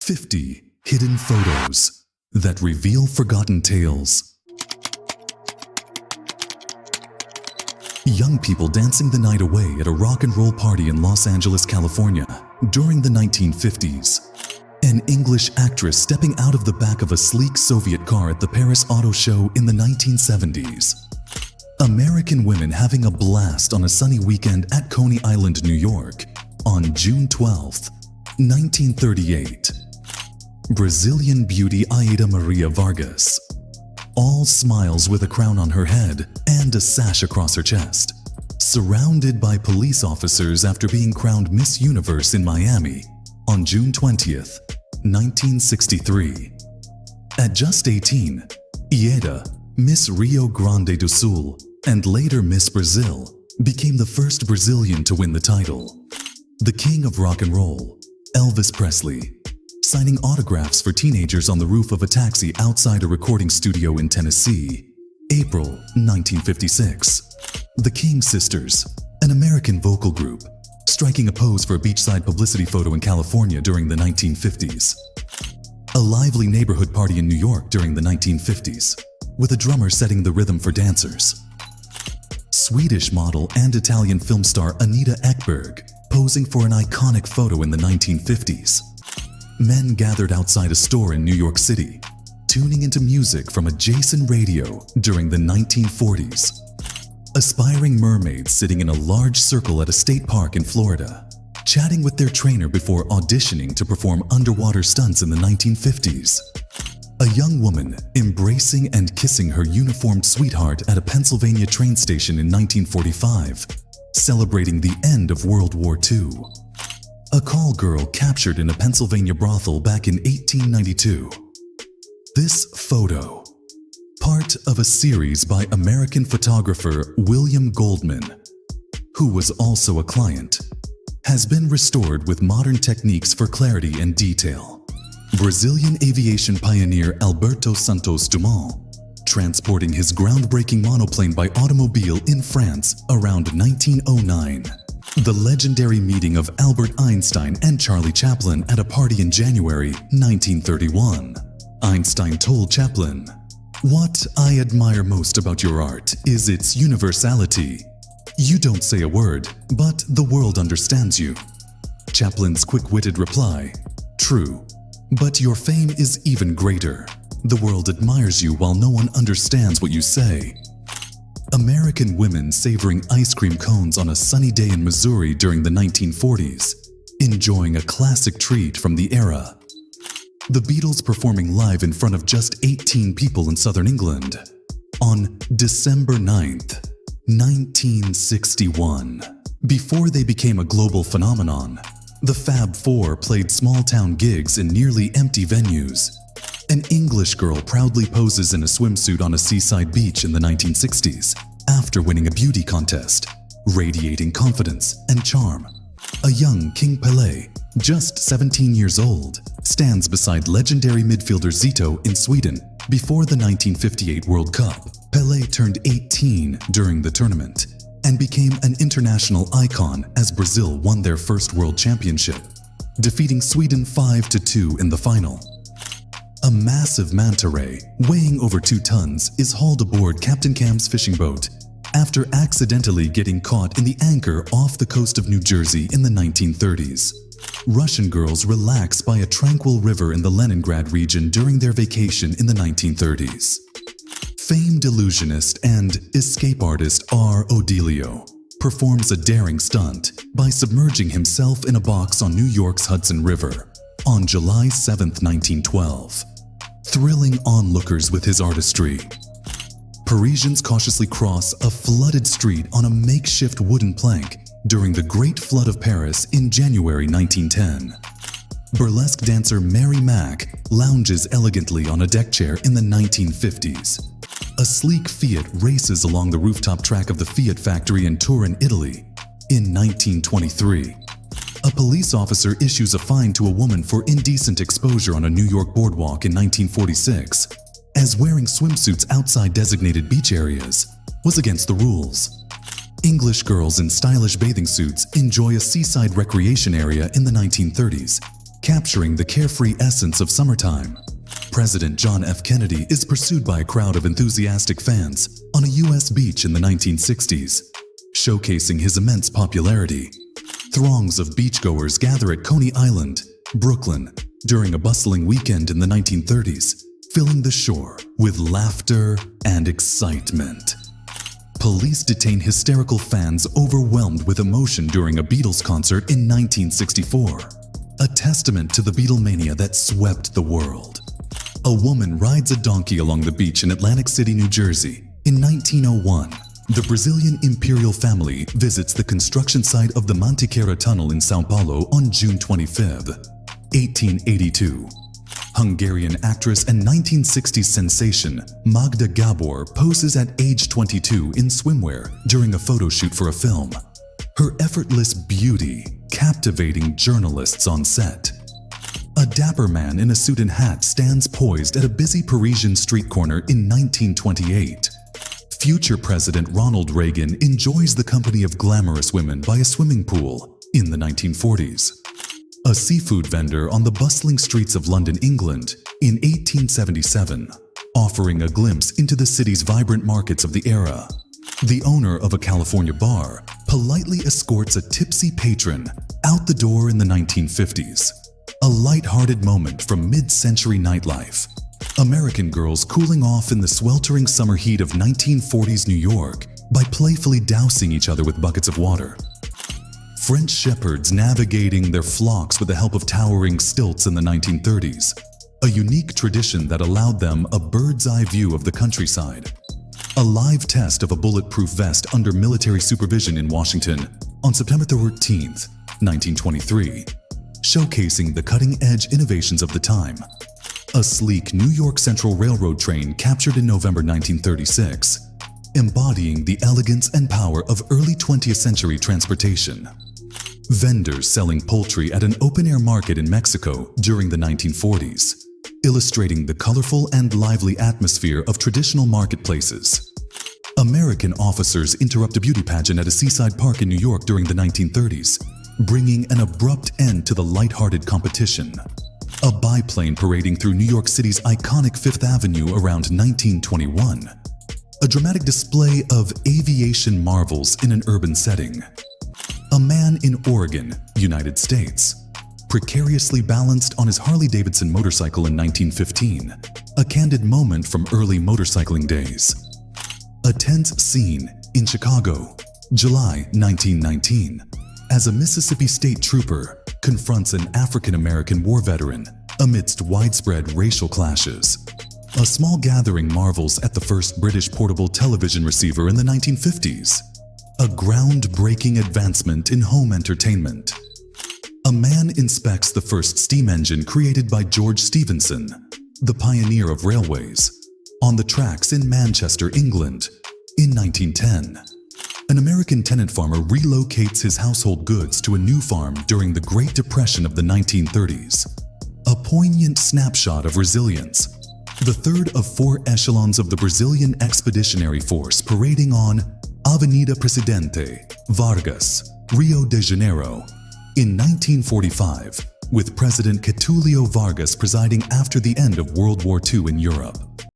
50 hidden photos that reveal forgotten tales. Young people dancing the night away at a rock and roll party in Los Angeles, California during the 1950s. An English actress stepping out of the back of a sleek Soviet car at the Paris Auto Show in the 1970s. American women having a blast on a sunny weekend at Coney Island, New York on June 12, 1938. Brazilian beauty Aida Maria Vargas. All smiles with a crown on her head and a sash across her chest. Surrounded by police officers after being crowned Miss Universe in Miami on June 20th, 1963. At just 18, Aida, Miss Rio Grande do Sul, and later Miss Brazil, became the first Brazilian to win the title. The king of rock and roll, Elvis Presley, signing autographs for teenagers on the roof of a taxi outside a recording studio in Tennessee, April 1956. The King Sisters, an American vocal group, striking a pose for a beachside publicity photo in California during the 1950s. A lively neighborhood party in New York during the 1950s, with a drummer setting the rhythm for dancers. Swedish model and Italian film star Anita Ekberg posing for an iconic photo in the 1950s. Men gathered outside a store in New York City, tuning into music from a Jason radio during the 1940s. Aspiring mermaids sitting in a large circle at a state park in Florida, chatting with their trainer before auditioning to perform underwater stunts in the 1950s. A young woman embracing and kissing her uniformed sweetheart at a Pennsylvania train station in 1945, celebrating the end of World War II. A call girl captured in a Pennsylvania brothel back in 1892. This photo, part of a series by American photographer William Goldman, who was also a client, has been restored with modern techniques for clarity and detail. Brazilian aviation pioneer Alberto Santos Dumont, transporting his groundbreaking monoplane by automobile in France around 1909. The legendary meeting of Albert Einstein and Charlie Chaplin at a party in January 1931. Einstein told Chaplin, "What I admire most about your art is its universality. You don't say a word, but the world understands you." Chaplin's quick-witted reply, "True, but your fame is even greater. The world admires you while no one understands what you say." American women savoring ice cream cones on a sunny day in Missouri during the 1940s, enjoying a classic treat from the era. The Beatles performing live in front of just 18 people in southern England on December 9th, 1961. Before they became a global phenomenon, the Fab Four played small-town gigs in nearly empty venues. An English girl proudly poses in a swimsuit on a seaside beach in the 1960s after winning a beauty contest, radiating confidence and charm. A young King Pelé, just 17 years old, stands beside legendary midfielder Zito in Sweden before the 1958 World Cup. Pelé turned 18 during the tournament and became an international icon as Brazil won their first World Championship, defeating Sweden 5-2 in the final. A massive manta ray, weighing over 2 tons, is hauled aboard Captain Cam's fishing boat after accidentally getting caught in the anchor off the coast of New Jersey in the 1930s. Russian girls relax by a tranquil river in the Leningrad region during their vacation in the 1930s. Famed illusionist and escape artist R. Odilio performs a daring stunt by submerging himself in a box on New York's Hudson River on July 7, 1912, thrilling onlookers with his artistry. Parisians cautiously cross a flooded street on a makeshift wooden plank during the Great Flood of Paris in January 1910. Burlesque dancer Mary Mack lounges elegantly on a deck chair in the 1950s. A sleek Fiat races along the rooftop track of the Fiat factory in Turin, Italy in 1923. A police officer issues a fine to a woman for indecent exposure on a New York boardwalk in 1946, as wearing swimsuits outside designated beach areas was against the rules. English girls in stylish bathing suits enjoy a seaside recreation area in the 1930s capturing the carefree essence of summertime. President John F. Kennedy is pursued by a crowd of enthusiastic fans on a U.S. beach in the 1960s, showcasing his immense popularity. Throngs of beachgoers gather at Coney Island, Brooklyn, during a bustling weekend in the 1930s, filling the shore with laughter and excitement. Police detain hysterical fans overwhelmed with emotion during a Beatles concert in 1964, a testament to the Beatlemania that swept the world. A woman rides a donkey along the beach in Atlantic City, New Jersey. In 1901, the Brazilian imperial family visits the construction site of the Mantiqueira Tunnel in São Paulo on June 25, 1882. Hungarian actress and 1960s sensation Magda Gabor poses at age 22 in swimwear during a photo shoot for a film. Her effortless beauty captivating journalists on set. A dapper man in a suit and hat stands poised at a busy Parisian street corner in 1928. Future President Ronald Reagan enjoys the company of glamorous women by a swimming pool in the 1940s. A seafood vendor on the bustling streets of London, England in 1877, offering a glimpse into the city's vibrant markets of the era. The owner of a California bar politely escorts a tipsy patron out the door in the 1950s. A light-hearted moment from mid-century nightlife. American girls cooling off in the sweltering summer heat of 1940s New York by playfully dousing each other with buckets of water. French shepherds navigating their flocks with the help of towering stilts in the 1930s, a unique tradition that allowed them a bird's-eye view of the countryside. A live test of a bulletproof vest under military supervision in Washington on September 13, 1923, showcasing the cutting-edge innovations of the time. A sleek New York Central Railroad train captured in November 1936, embodying the elegance and power of early 20th century transportation. Vendors selling poultry at an open-air market in Mexico during the 1940s, illustrating the colorful and lively atmosphere of traditional marketplaces. American officers interrupt a beauty pageant at a seaside park in New York during the 1930s, bringing an abrupt end to the light-hearted competition. A biplane parading through New York City's iconic Fifth Avenue around 1921. A dramatic display of aviation marvels in an urban setting. A man in Oregon, United States, precariously balanced on his Harley-Davidson motorcycle in 1915, a candid moment from early motorcycling days. A tense scene in Chicago, July 1919, as a Mississippi State Trooper confronts an African-American war veteran amidst widespread racial clashes. A small gathering marvels at the first British portable television receiver in the 1950s. A groundbreaking advancement in home entertainment. A man inspects the first steam engine created by George Stephenson, the pioneer of railways, on the tracks in Manchester, England, in 1910. An American tenant farmer relocates his household goods to a new farm during the Great Depression of the 1930s. A poignant snapshot of resilience. The third of 4 echelons of the Brazilian Expeditionary Force parading on Avenida Presidente Vargas, Rio de Janeiro, in 1945, with President Getulio Vargas presiding after the end of World War II in Europe.